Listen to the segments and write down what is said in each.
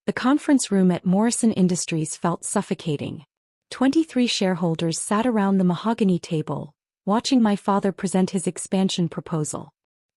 The conference room at Morrison Industries felt suffocating. 23 shareholders sat around the mahogany table, watching my father present his expansion proposal.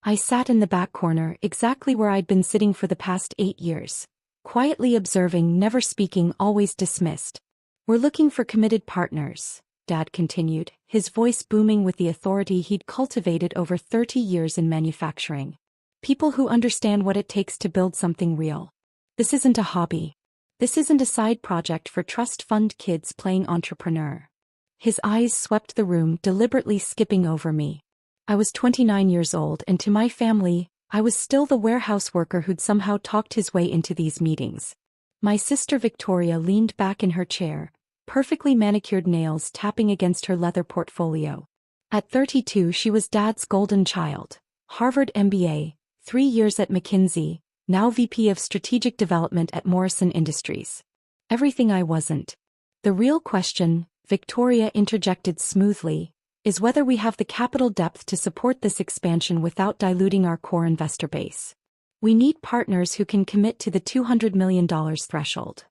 I sat in the back corner, exactly where I'd been sitting for the past 8 years. Quietly observing, never speaking, always dismissed. "We're looking for committed partners," Dad continued, his voice booming with the authority he'd cultivated over 30 years in manufacturing. "People who understand what it takes to build something real. This isn't a hobby. This isn't a side project for trust fund kids playing entrepreneur." His eyes swept the room, deliberately skipping over me. I was 29 years old, and to my family, I was still the warehouse worker who'd somehow talked his way into these meetings. My sister Victoria leaned back in her chair, perfectly manicured nails tapping against her leather portfolio. At 32, she was Dad's golden child. Harvard MBA, 3 years at McKinsey, now VP of Strategic Development at Morrison Industries. Everything I wasn't. "The real question," Victoria interjected smoothly, "is whether we have the capital depth to support this expansion without diluting our core investor base. We need partners who can commit to the $200 million threshold."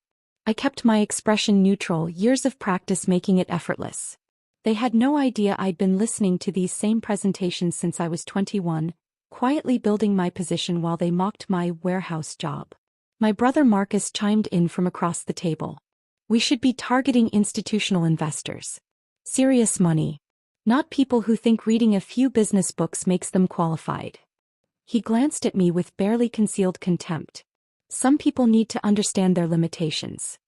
I kept my expression neutral, years of practice making it effortless. They had no idea I'd been listening to these same presentations since I was 21, quietly building my position while they mocked my warehouse job. My brother Marcus chimed in from across the table. "We should be targeting institutional investors. Serious money. Not people who think reading a few business books makes them qualified." He glanced at me with barely concealed contempt. "Some people need to understand their limitations."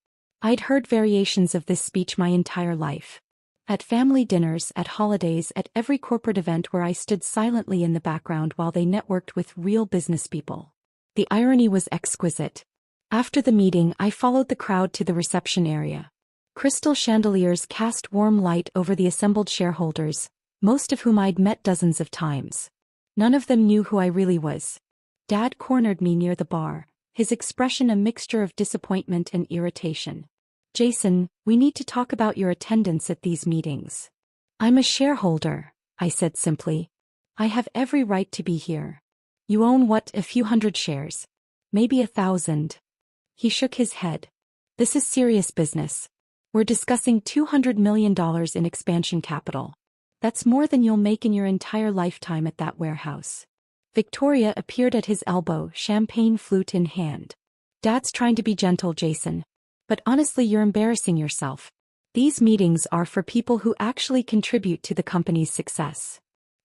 I'd heard variations of this speech my entire life. At family dinners, at holidays, at every corporate event where I stood silently in the background while they networked with real business people. The irony was exquisite. After the meeting, I followed the crowd to the reception area. Crystal chandeliers cast warm light over the assembled shareholders, most of whom I'd met dozens of times. None of them knew who I really was. Dad cornered me near the bar, his expression a mixture of disappointment and irritation. "Jason, we need to talk about your attendance at these meetings." "I'm a shareholder," I said simply. "I have every right to be here." "You own what, a few hundred shares? Maybe 1,000. He shook his head. "This is serious business. We're discussing $200 million in expansion capital. That's more than you'll make in your entire lifetime at that warehouse." Victoria appeared at his elbow, champagne flute in hand. "Dad's trying to be gentle, Jason. But honestly, you're embarrassing yourself. These meetings are for people who actually contribute to the company's success."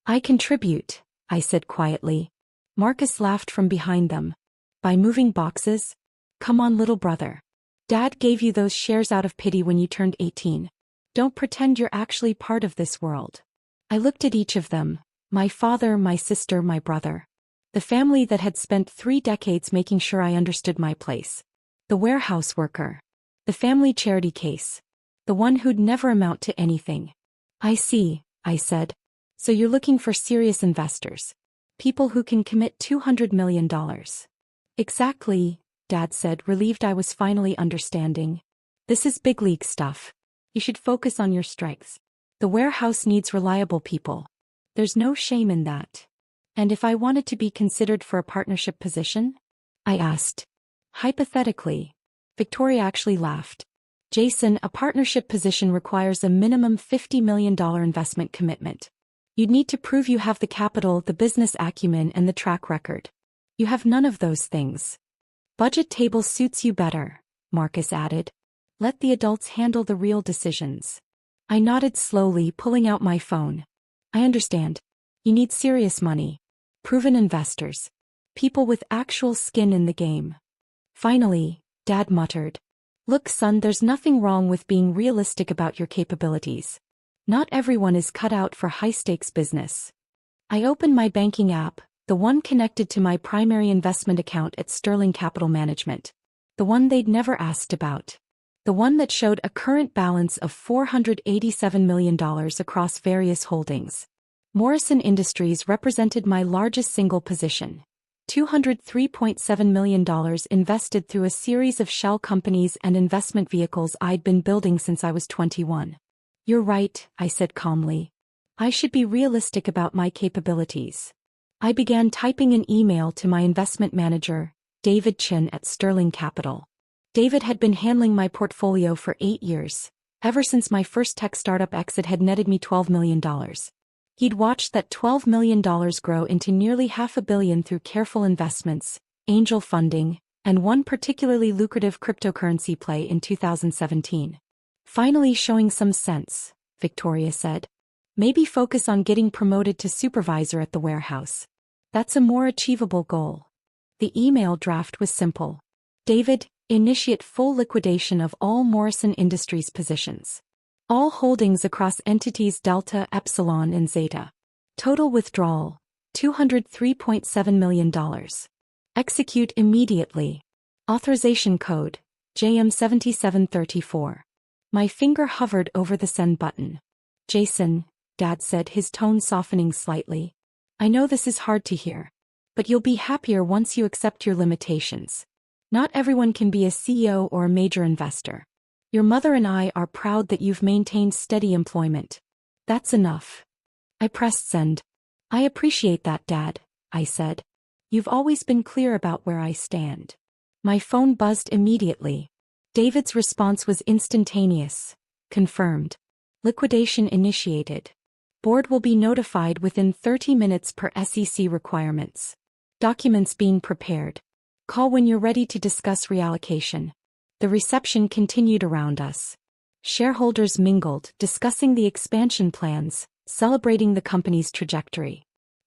"I contribute," I said quietly. Marcus laughed from behind them. "By moving boxes? Come on, little brother. Dad gave you those shares out of pity when you turned 18. Don't pretend you're actually part of this world." I looked at each of them, my father, my sister, my brother. The family that had spent 3 decades making sure I understood my place. The warehouse worker. The family charity case. The one who'd never amount to anything. "I see," I said. "So you're looking for serious investors. People who can commit $200 million. "Exactly," Dad said, relieved I was finally understanding. "This is big league stuff. You should focus on your strengths. The warehouse needs reliable people. There's no shame in that." "And if I wanted to be considered for a partnership position?" I asked. "Hypothetically." Victoria actually laughed. "Jason, a partnership position requires a minimum $50 million investment commitment. You'd need to prove you have the capital, the business acumen, and the track record. You have none of those things." "Budget table suits you better," Marcus added. "Let the adults handle the real decisions." I nodded slowly, pulling out my phone. "I understand. You need serious money. Proven investors. People with actual skin in the game." Finally, Dad muttered, "Look, son, there's nothing wrong with being realistic about your capabilities. Not everyone is cut out for high-stakes business." I opened my banking app, the one connected to my primary investment account at Sterling Capital Management. The one they'd never asked about. The one that showed a current balance of $487 million across various holdings. Morrison Industries represented my largest single position. $203.7 million invested through a series of shell companies and investment vehicles I'd been building since I was 21. "You're right," I said calmly. "I should be realistic about my capabilities." I began typing an email to my investment manager, David Chin at Sterling Capital. David had been handling my portfolio for 8 years, ever since my first tech startup exit had netted me $12 million. He'd watched that $12 million grow into nearly $500 million through careful investments, angel funding, and one particularly lucrative cryptocurrency play in 2017. Finally showing some sense, Victoria said. Maybe focus on getting promoted to supervisor at the warehouse. That's a more achievable goal. The email draft was simple. David, initiate full liquidation of all Morrison Industries positions. All holdings across entities Delta, Epsilon, and Zeta. Total withdrawal, $203.7 million. Execute immediately. Authorization code, JM7734. My finger hovered over the send button. Jason, Dad said, his tone softening slightly. I know this is hard to hear. But you'll be happier once you accept your limitations. Not everyone can be a CEO or a major investor. Your mother and I are proud that you've maintained steady employment. That's enough. I pressed send. I appreciate that, Dad, I said. You've always been clear about where I stand. My phone buzzed immediately. David's response was instantaneous. Confirmed. Liquidation initiated. Board will be notified within 30 minutes per SEC requirements. Documents being prepared. Call when you're ready to discuss reallocation. The reception continued around us. Shareholders mingled, discussing the expansion plans, celebrating the company's trajectory.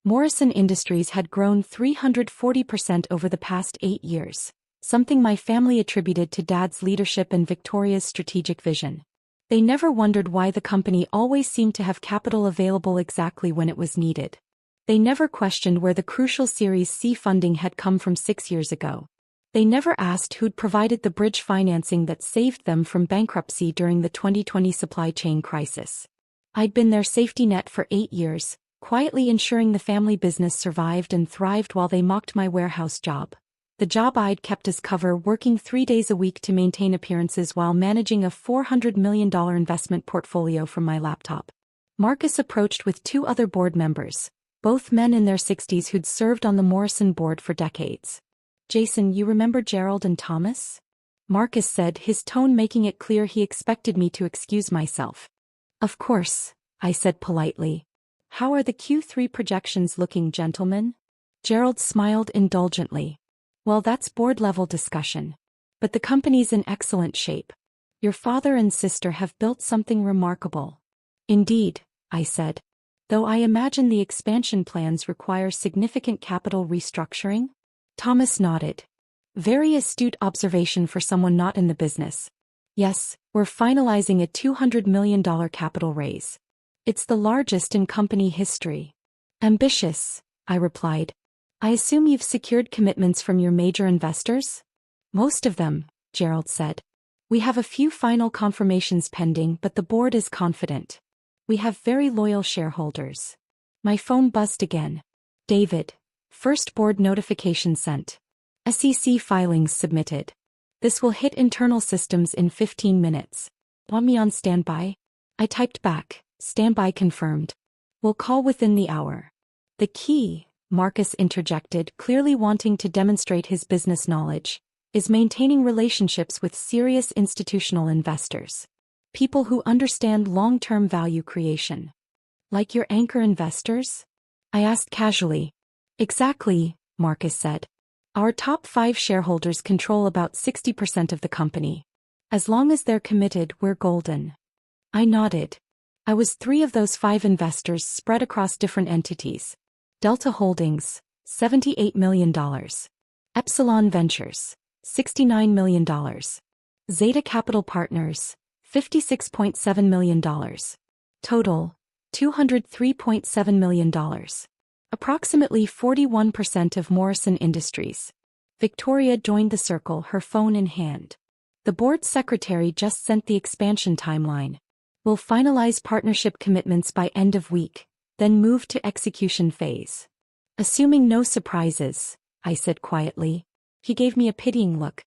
Morrison Industries had grown 340% over the past 8 years, something my family attributed to Dad's leadership and Victoria's strategic vision. They never wondered why the company always seemed to have capital available exactly when it was needed. They never questioned where the crucial Series C funding had come from 6 years ago. They never asked who'd provided the bridge financing that saved them from bankruptcy during the 2020 supply chain crisis. I'd been their safety net for 8 years, quietly ensuring the family business survived and thrived while they mocked my warehouse job. The job I'd kept as cover, working 3 days a week to maintain appearances while managing a $400 million investment portfolio from my laptop. Marcus approached with 2 other board members, both men in their 60s who'd served on the Morrison board for decades. Jason, you remember Gerald and Thomas? Marcus said, his tone making it clear he expected me to excuse myself. Of course, I said politely. How are the Q3 projections looking, gentlemen? Gerald smiled indulgently. Well, that's board-level discussion. But the company's in excellent shape. Your father and sister have built something remarkable. Indeed, I said. Though I imagine the expansion plans require significant capital restructuring? Thomas nodded. Very astute observation for someone not in the business. Yes, we're finalizing a $200 million capital raise. It's the largest in company history. Ambitious, I replied. I assume you've secured commitments from your major investors? Most of them, Gerald said. We have a few final confirmations pending, but the board is confident. We have very loyal shareholders. My phone buzzed again. David. First board notification sent. SEC filings submitted. This will hit internal systems in 15 minutes. Want me on standby? I typed back, standby confirmed. We'll call within the hour. The key, Marcus interjected, clearly wanting to demonstrate his business knowledge, is maintaining relationships with serious institutional investors. People who understand long-term value creation. Like your anchor investors? I asked casually. Exactly, Marcus said. Our top 5 shareholders control about 60% of the company. As long as they're committed, we're golden. I nodded. I was 3 of those 5 investors spread across different entities. Delta Holdings, $78 million. Epsilon Ventures, $69 million. Zeta Capital Partners, $56.7 million. Total, $203.7 million. Approximately 41% of Morrison Industries. Victoria joined the circle, her phone in hand. The board secretary just sent the expansion timeline. We'll finalize partnership commitments by end of week, then move to execution phase. Assuming no surprises, I said quietly. He gave me a pitying look.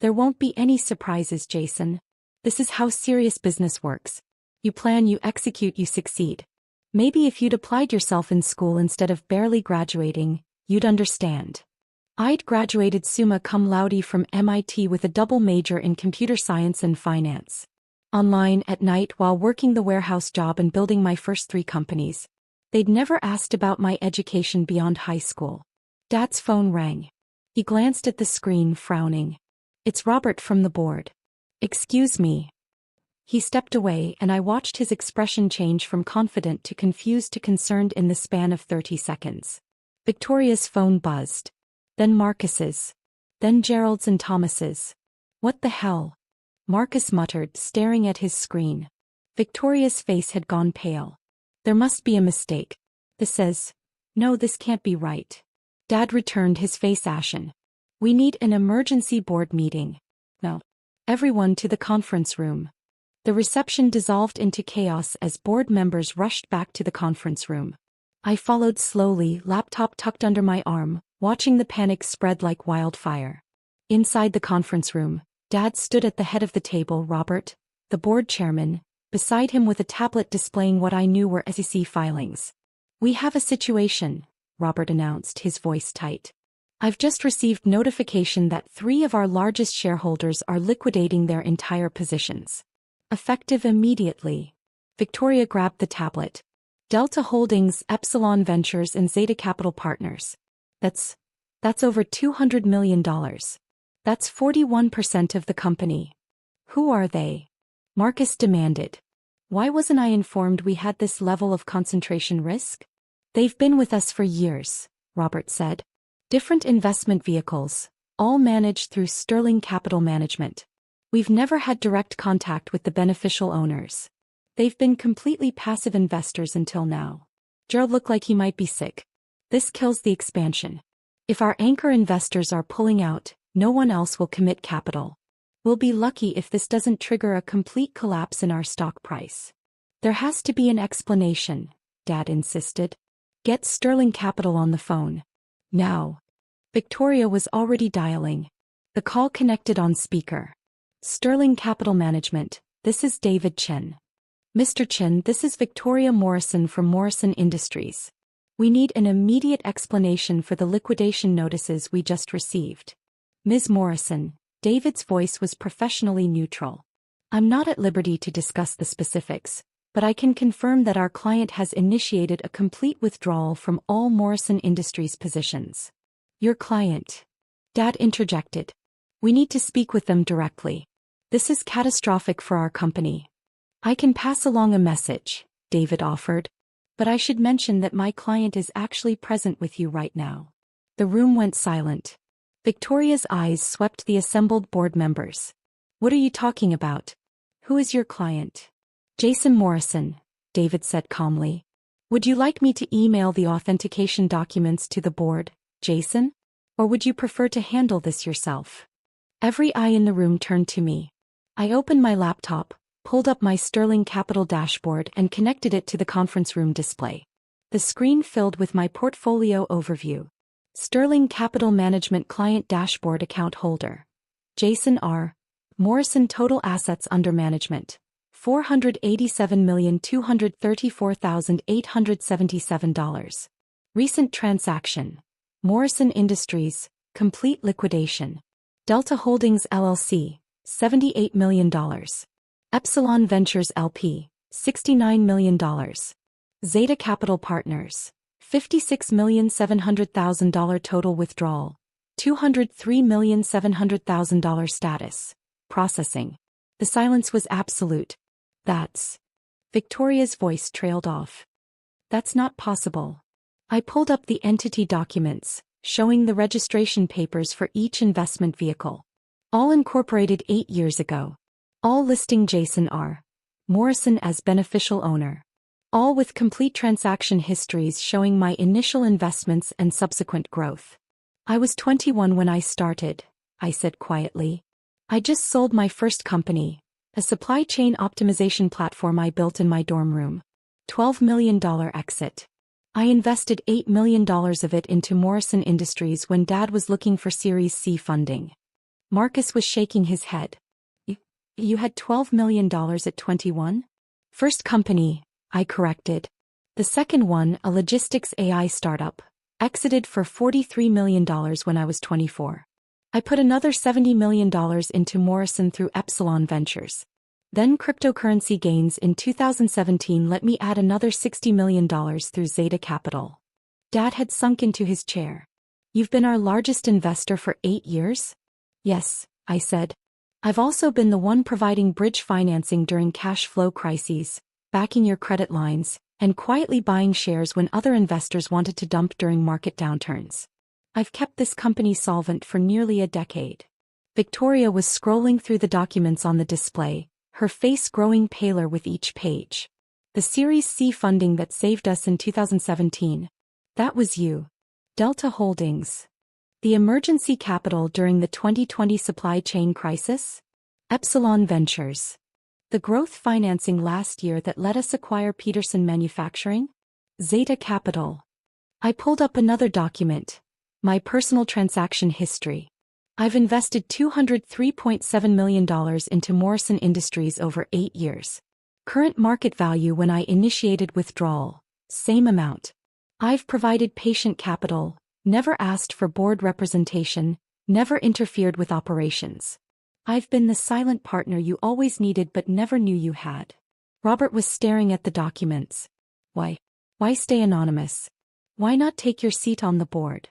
There won't be any surprises, Jason. This is how serious business works. You plan, you execute, you succeed. Maybe if you'd applied yourself in school instead of barely graduating, you'd understand. I'd graduated summa cum laude from MIT with a double major in computer science and finance. Online at night while working the warehouse job and building my first 3 companies. They'd never asked about my education beyond high school. Dad's phone rang. He glanced at the screen, frowning. "It's Robert from the board." "Excuse me." He stepped away and I watched his expression change from confident to confused to concerned in the span of 30 seconds. Victoria's phone buzzed. Then Marcus's. Then Gerald's and Thomas's. "What the hell?" Marcus muttered, staring at his screen. Victoria's face had gone pale. "There must be a mistake. No, this can't be right." Dad returned, his face ashen. "We need an emergency board meeting. No. Everyone to the conference room." The reception dissolved into chaos as board members rushed back to the conference room. I followed slowly, laptop tucked under my arm, watching the panic spread like wildfire. Inside the conference room, Dad stood at the head of the table, Robert, the board chairman, beside him with a tablet displaying what I knew were SEC filings. "We have a situation," Robert announced, his voice tight. "I've just received notification that 3 of our largest shareholders are liquidating their entire positions. Effective immediately." Victoria grabbed the tablet. "Delta Holdings, Epsilon Ventures and Zeta Capital Partners. That's over $200 million. That's 41% of the company." "Who are they?" Marcus demanded. "Why wasn't I informed we had this level of concentration risk?" "They've been with us for years," Robert said. "Different investment vehicles, all managed through Sterling Capital Management. We've never had direct contact with the beneficial owners. They've been completely passive investors until now." Gerald looked like he might be sick. "This kills the expansion. If our anchor investors are pulling out, no one else will commit capital. We'll be lucky if this doesn't trigger a complete collapse in our stock price." "There has to be an explanation," Dad insisted. "Get Sterling Capital on the phone. Now." Victoria was already dialing. The call connected on speaker. "Sterling Capital Management, this is David Chen." "Mr. Chen, this is Victoria Morrison from Morrison Industries. We need an immediate explanation for the liquidation notices we just received." "Ms. Morrison," David's voice was professionally neutral. "I'm not at liberty to discuss the specifics, but I can confirm that our client has initiated a complete withdrawal from all Morrison Industries positions." "Your client?" Dad interjected. "We need to speak with them directly. This is catastrophic for our company." "I can pass along a message," David offered. "But I should mention that my client is actually present with you right now." The room went silent. Victoria's eyes swept the assembled board members. "What are you talking about? Who is your client?" "Jason Morrison," David said calmly. "Would you like me to email the authentication documents to the board, Jason? Or would you prefer to handle this yourself?" Every eye in the room turned to me. I opened my laptop, pulled up my Sterling Capital dashboard and connected it to the conference room display. The screen filled with my portfolio overview. Sterling Capital Management Client Dashboard Account Holder. Jason R. Morrison. Total Assets Under Management. $487,234,877. Recent Transaction. Morrison Industries, Complete Liquidation. Delta Holdings LLC, $78 million. Epsilon Ventures LP, $69 million. Zeta Capital Partners, $56,700,000 total withdrawal, $203,700,000 status. Processing. The silence was absolute. "That's..." Victoria's voice trailed off. "That's not possible." I pulled up the entity documents, showing the registration papers for each investment vehicle. All incorporated 8 years ago. All listing Jason R. Morrison as beneficial owner. All with complete transaction histories showing my initial investments and subsequent growth. "I was 21 when I started," I said quietly. "I just sold my first company, a supply chain optimization platform I built in my dorm room. $12 million exit. I invested $8 million of it into Morrison Industries when Dad was looking for Series C funding." Marcus was shaking his head. You had $12 million at 21? "First company," I corrected. "The second one, a logistics AI startup. Exited for $43 million when I was 24. I put another $70 million into Morrison through Epsilon Ventures. Then cryptocurrency gains in 2017 let me add another $60 million through Zeta Capital. Dad had sunk into his chair. You've been our largest investor for 8 years? Yes, I said. I've also been the one providing bridge financing during cash flow crises, backing your credit lines, and quietly buying shares when other investors wanted to dump during market downturns. I've kept this company solvent for nearly a decade. Victoria was scrolling through the documents on the display, her face growing paler with each page. The Series C funding that saved us in 2017. That was you. Delta Holdings. The emergency capital during the 2020 supply chain crisis? Epsilon Ventures. The growth financing last year that let us acquire Peterson Manufacturing? Zeta Capital. I pulled up another document. My personal transaction history. I've invested $203.7 million into Morrison Industries over 8 years. Current market value when I initiated withdrawal, same amount. I've provided patient capital, never asked for board representation, never interfered with operations. I've been the silent partner you always needed but never knew you had. Robert was staring at the documents. Why? Why stay anonymous? Why not take your seat on the board?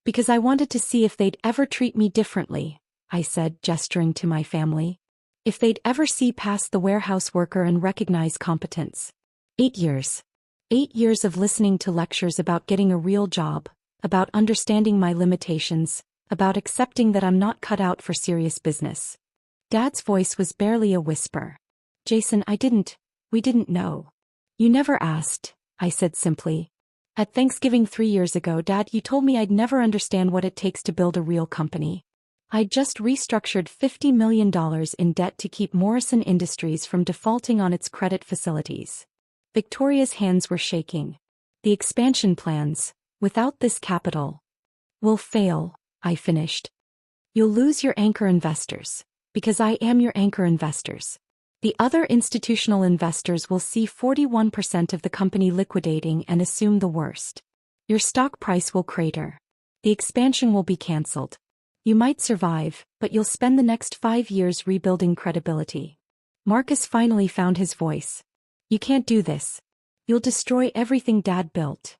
Because I wanted to see if they'd ever treat me differently, I said, gesturing to my family. If they'd ever see past the warehouse worker and recognize competence. 8 years. 8 years of listening to lectures about getting a real job, about understanding my limitations, about accepting that I'm not cut out for serious business. Dad's voice was barely a whisper. Jason, we didn't know. You never asked, I said simply. At Thanksgiving 3 years ago, Dad, you told me I'd never understand what it takes to build a real company. I'd just restructured $50 million in debt to keep Morrison Industries from defaulting on its credit facilities. Victoria's hands were shaking. The expansion plans, without this capital, will fail, I finished. You'll lose your anchor investors, because I am your anchor investors. The other institutional investors will see 41% of the company liquidating and assume the worst. Your stock price will crater. The expansion will be cancelled. You might survive, but you'll spend the next 5 years rebuilding credibility. Marcus finally found his voice. You can't do this. You'll destroy everything Dad built.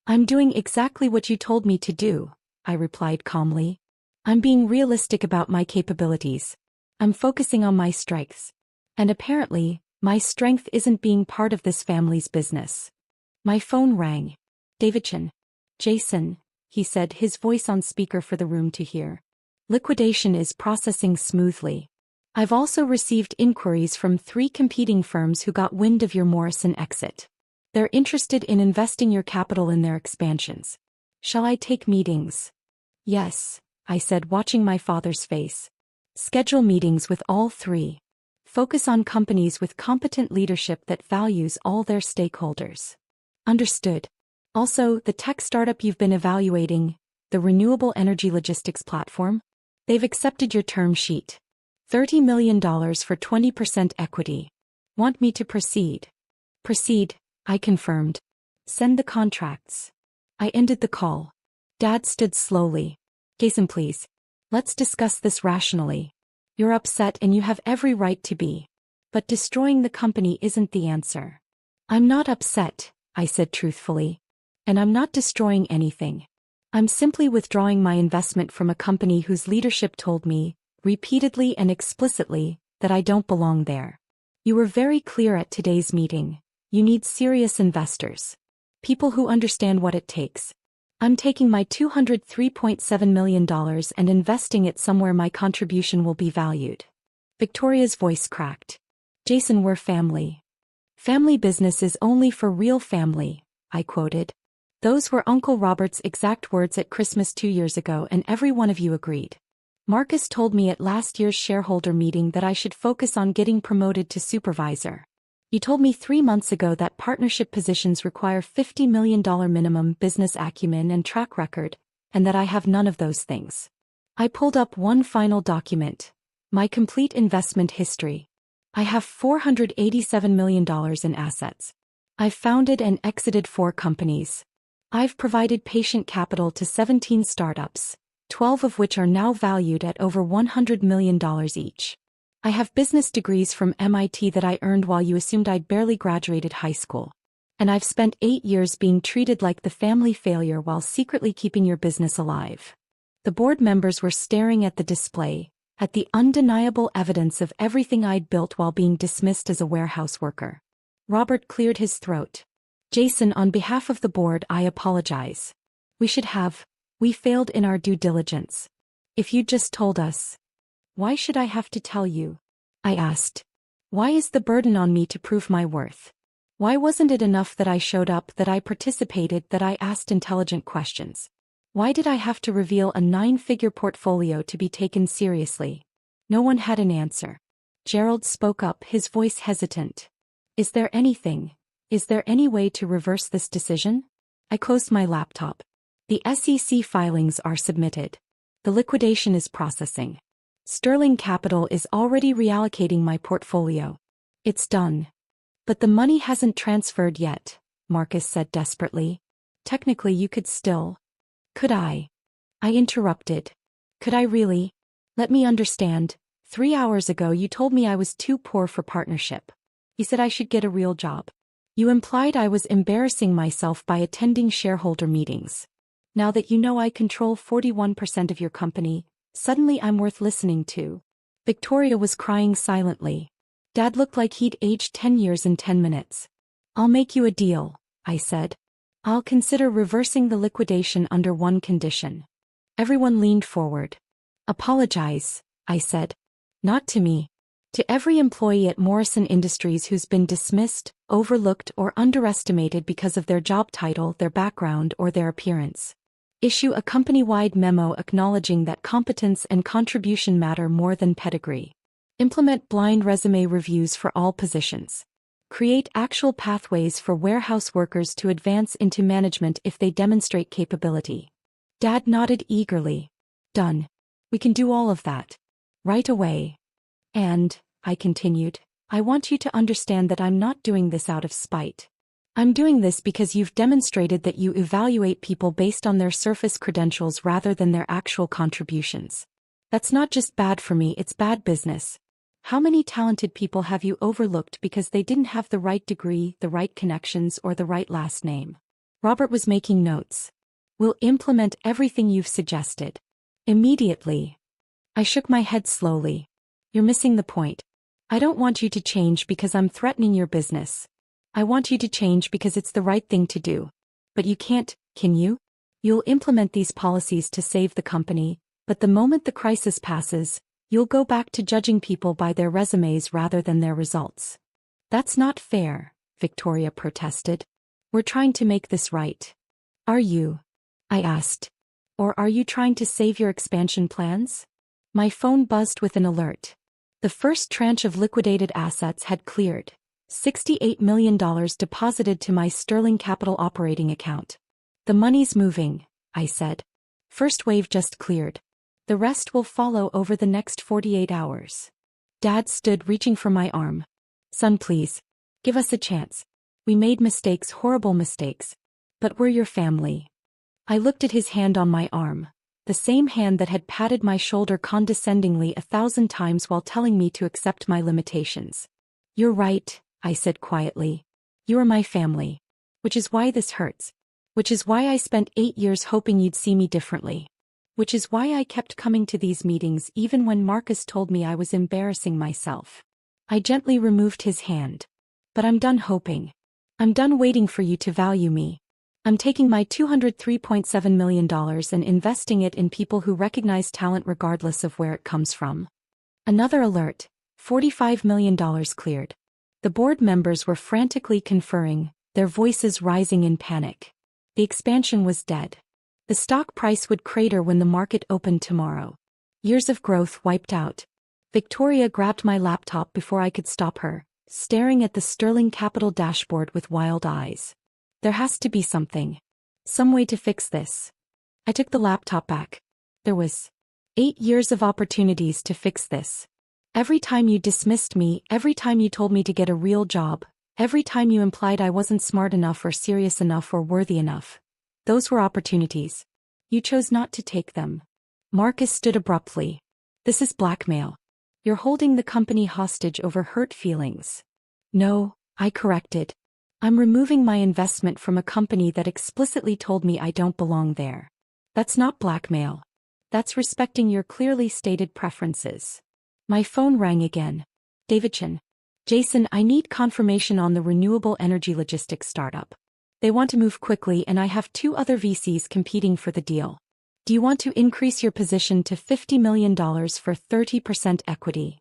I'm doing exactly what you told me to do, I replied calmly. I'm being realistic about my capabilities. I'm focusing on my strengths. And apparently, my strength isn't being part of this family's business. My phone rang. Davidson. Jason, he said, his voice on speaker for the room to hear. Liquidation is processing smoothly. I've also received inquiries from 3 competing firms who got wind of your Morrison exit. They're interested in investing your capital in their expansions. Shall I take meetings? Yes, I said, watching my father's face. Schedule meetings with all 3. Focus on companies with competent leadership that values all their stakeholders. Understood. Also, the tech startup you've been evaluating, the renewable energy logistics platform, they've accepted your term sheet. $30 million for 20% equity. Want me to proceed? Proceed, I confirmed. Send the contracts. I ended the call. Dad stood slowly. Jason, please. Let's discuss this rationally. You're upset and you have every right to be. But destroying the company isn't the answer. I'm not upset, I said truthfully. And I'm not destroying anything. I'm simply withdrawing my investment from a company whose leadership told me, repeatedly and explicitly, that I don't belong there. You were very clear at today's meeting. You need serious investors. People who understand what it takes. I'm taking my $203.7 million and investing it somewhere my contribution will be valued. Victoria's voice cracked. Jason, we're family. Family business is only for real family, I quoted. Those were Uncle Robert's exact words at Christmas 2 years ago, and every one of you agreed. Marcus told me at last year's shareholder meeting that I should focus on getting promoted to supervisor. You told me 3 months ago that partnership positions require $50 million minimum business acumen and track record, and that I have none of those things. I pulled up one final document. My complete investment history. I have $487 million in assets. I've founded and exited 4 companies. I've provided patient capital to 17 startups, 12 of which are now valued at over $100 million each. I have business degrees from MIT that I earned while you assumed I'd barely graduated high school. And I've spent 8 years being treated like the family failure while secretly keeping your business alive. The board members were staring at the display, at the undeniable evidence of everything I'd built while being dismissed as a warehouse worker. Robert cleared his throat. Jason, on behalf of the board, I apologize. We failed in our due diligence. If you'd just told us. Why should I have to tell you? I asked. Why is the burden on me to prove my worth? Why wasn't it enough that I showed up, that I participated, that I asked intelligent questions? Why did I have to reveal a 9-figure portfolio to be taken seriously? No one had an answer. Gerald spoke up, his voice hesitant. Is there any way to reverse this decision? I closed my laptop. The SEC filings are submitted. The liquidation is processing. Sterling Capital is already reallocating my portfolio. It's done. But the money hasn't transferred yet, Marcus said desperately. Technically you could still. Could I? I interrupted. Could I really? Let me understand. 3 hours ago you told me I was too poor for partnership. You said I should get a real job. You implied I was embarrassing myself by attending shareholder meetings. Now that you know I control 41% of your company, suddenly I'm worth listening to. Victoria was crying silently. Dad looked like he'd aged 10 years in 10 minutes. I'll make you a deal, I said. I'll consider reversing the liquidation under one condition. Everyone leaned forward. Apologize, I said. Not to me. To every employee at Morrison Industries who's been dismissed, overlooked, or underestimated because of their job title, their background, or their appearance. Issue a company-wide memo acknowledging that competence and contribution matter more than pedigree. Implement blind resume reviews for all positions. Create actual pathways for warehouse workers to advance into management if they demonstrate capability. Dad nodded eagerly. Done. We can do all of that. Right away. And, I continued, I want you to understand that I'm not doing this out of spite. I'm doing this because you've demonstrated that you evaluate people based on their surface credentials rather than their actual contributions. That's not just bad for me, it's bad business. How many talented people have you overlooked because they didn't have the right degree, the right connections, or the right last name? Robert was making notes. We'll implement everything you've suggested. Immediately. I shook my head slowly. You're missing the point. I don't want you to change because I'm threatening your business. I want you to change because it's the right thing to do. But you can't, can you? You'll implement these policies to save the company, but the moment the crisis passes, you'll go back to judging people by their resumes rather than their results. That's not fair, Victoria protested. We're trying to make this right. Are you? I asked. Or are you trying to save your expansion plans? My phone buzzed with an alert. The first tranche of liquidated assets had cleared. $68 million deposited to my Sterling Capital operating account. The money's moving, I said. First wave just cleared. The rest will follow over the next 48 hours. Dad stood reaching for my arm. Son, please. Give us a chance. We made mistakes, horrible mistakes. But we're your family. I looked at his hand on my arm. The same hand that had patted my shoulder condescendingly 1,000 times while telling me to accept my limitations. You're right, I said quietly. You are my family. Which is why this hurts. Which is why I spent 8 years hoping you'd see me differently. Which is why I kept coming to these meetings even when Marcus told me I was embarrassing myself. I gently removed his hand. But I'm done hoping. I'm done waiting for you to value me. I'm taking my $203.7 million and investing it in people who recognize talent regardless of where it comes from. Another alert. $45 million cleared. The board members were frantically conferring, their voices rising in panic. The expansion was dead. The stock price would crater when the market opened tomorrow. Years of growth wiped out. Victoria grabbed my laptop before I could stop her, staring at the Sterling Capital dashboard with wild eyes. There has to be something. Some way to fix this. I took the laptop back. There was 8 years of opportunities to fix this. Every time you dismissed me, every time you told me to get a real job, every time you implied I wasn't smart enough or serious enough or worthy enough. Those were opportunities. You chose not to take them. Marcus stood abruptly. This is blackmail. You're holding the company hostage over hurt feelings. No, I corrected. I'm removing my investment from a company that explicitly told me I don't belong there. That's not blackmail. That's respecting your clearly stated preferences. My phone rang again. David Chen. Jason, I need confirmation on the renewable energy logistics startup. They want to move quickly and I have 2 other VCs competing for the deal. Do you want to increase your position to $50 million for 30% equity?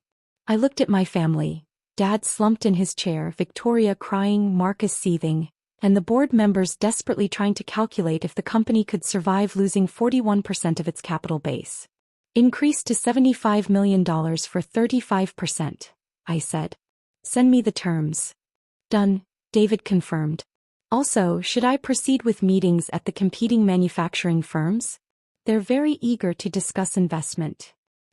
I looked at my family. Dad slumped in his chair, Victoria crying, Marcus seething, and the board members desperately trying to calculate if the company could survive losing 41% of its capital base. Increase to $75 million for 35%, I said. Send me the terms. Done, David confirmed. Also, should I proceed with meetings at the competing manufacturing firms? They're very eager to discuss investment.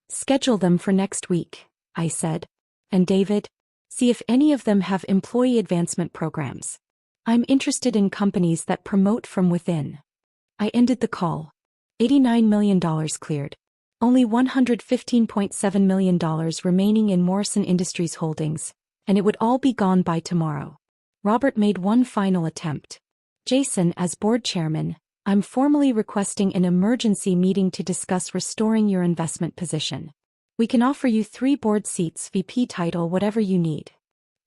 Schedule them for next week, I said. And David? See if any of them have employee advancement programs. I'm interested in companies that promote from within. I ended the call. $89 million cleared. Only $115.7 million remaining in Morrison Industries holdings, and it would all be gone by tomorrow. Robert made one final attempt. Jason, as board chairman, I'm formally requesting an emergency meeting to discuss restoring your investment position. We can offer you 3 board seats, VP title, whatever you need.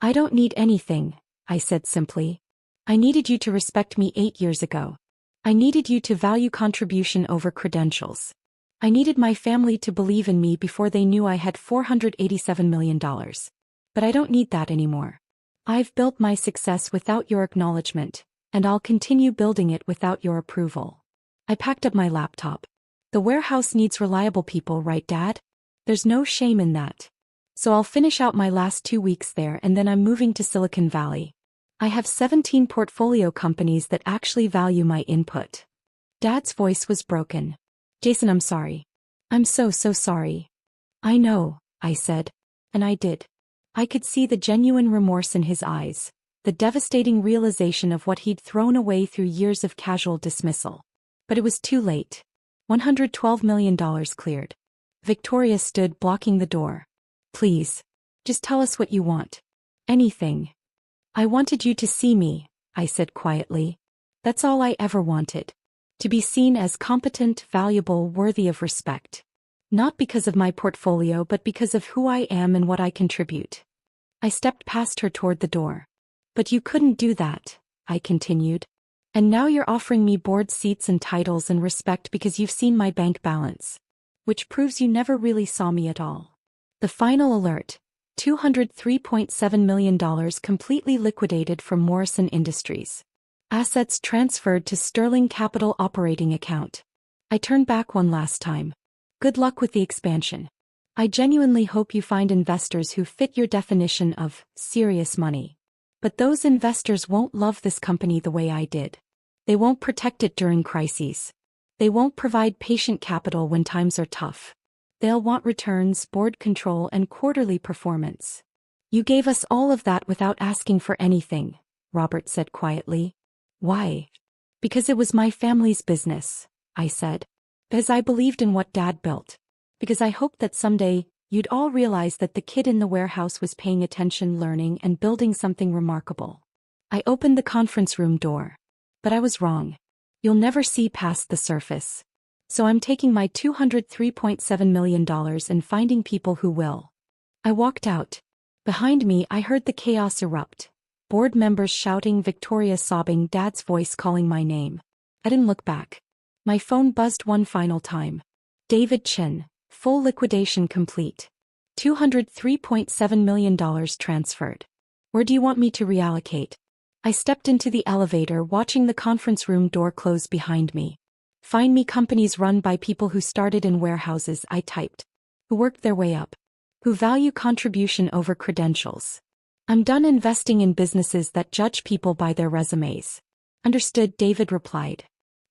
I don't need anything, I said simply. I needed you to respect me 8 years ago. I needed you to value contribution over credentials. I needed my family to believe in me before they knew I had $487 million. But I don't need that anymore. I've built my success without your acknowledgement, and I'll continue building it without your approval. I packed up my laptop. The warehouse needs reliable people, right, Dad? There's no shame in that. So I'll finish out my last 2 weeks there and then I'm moving to Silicon Valley. I have 17 portfolio companies that actually value my input. Dad's voice was broken. Jason, I'm sorry. I'm so sorry. I know, I said. And I did. I could see the genuine remorse in his eyes, the devastating realization of what he'd thrown away through years of casual dismissal. But it was too late. $112 million cleared. Victoria stood blocking the door. Please. Just tell us what you want. Anything. I wanted you to see me, I said quietly. That's all I ever wanted. To be seen as competent, valuable, worthy of respect. Not because of my portfolio but because of who I am and what I contribute. I stepped past her toward the door. But you couldn't do that, I continued. And now you're offering me board seats and titles and respect because you've seen my bank balance. Which proves you never really saw me at all. The final alert. $203.7 million completely liquidated from Morrison Industries. Assets transferred to Sterling Capital operating account. I turned back one last time. Good luck with the expansion. I genuinely hope you find investors who fit your definition of serious money. But those investors won't love this company the way I did. They won't protect it during crises. They won't provide patient capital when times are tough. They'll want returns, board control, and quarterly performance. You gave us all of that without asking for anything, Robert said quietly. Why? Because it was my family's business, I said. Because I believed in what Dad built. Because I hoped that someday, you'd all realize that the kid in the warehouse was paying attention, learning, and building something remarkable. I opened the conference room door. But I was wrong. You'll never see past the surface. So I'm taking my $203.7 million and finding people who will. I walked out. Behind me I heard the chaos erupt. Board members shouting, Victoria sobbing, Dad's voice calling my name. I didn't look back. My phone buzzed one final time. David Chen, full liquidation complete. $203.7 million transferred. Where do you want me to reallocate? I stepped into the elevator, watching the conference room door close behind me. Find me companies run by people who started in warehouses, I typed. Who worked their way up. Who value contribution over credentials. I'm done investing in businesses that judge people by their resumes. Understood, David replied.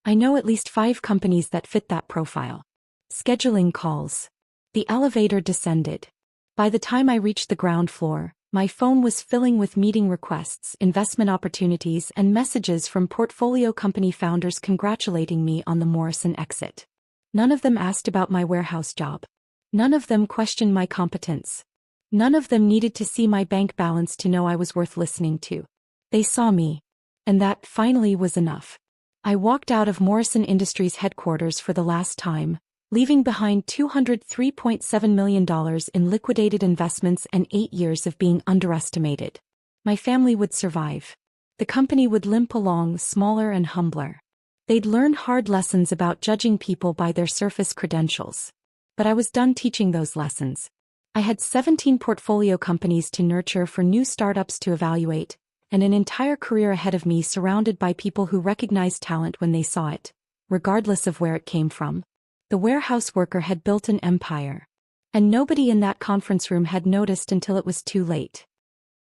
I know at least 5 companies that fit that profile. Scheduling calls. The elevator descended. By the time I reached the ground floor, My phone was filling with meeting requests, investment opportunities, and messages from portfolio company founders congratulating me on the Morrison exit. None of them asked about my warehouse job. None of them questioned my competence. None of them needed to see my bank balance to know I was worth listening to. They saw me. And that, finally, was enough. I walked out of Morrison Industries headquarters for the last time, leaving behind $203.7 million in liquidated investments and 8 years of being underestimated. My family would survive. The company would limp along, smaller and humbler. They'd learn hard lessons about judging people by their surface credentials. But I was done teaching those lessons. I had 17 portfolio companies to nurture for new startups to evaluate, and an entire career ahead of me surrounded by people who recognized talent when they saw it, regardless of where it came from. The warehouse worker had built an empire. And nobody in that conference room had noticed until it was too late.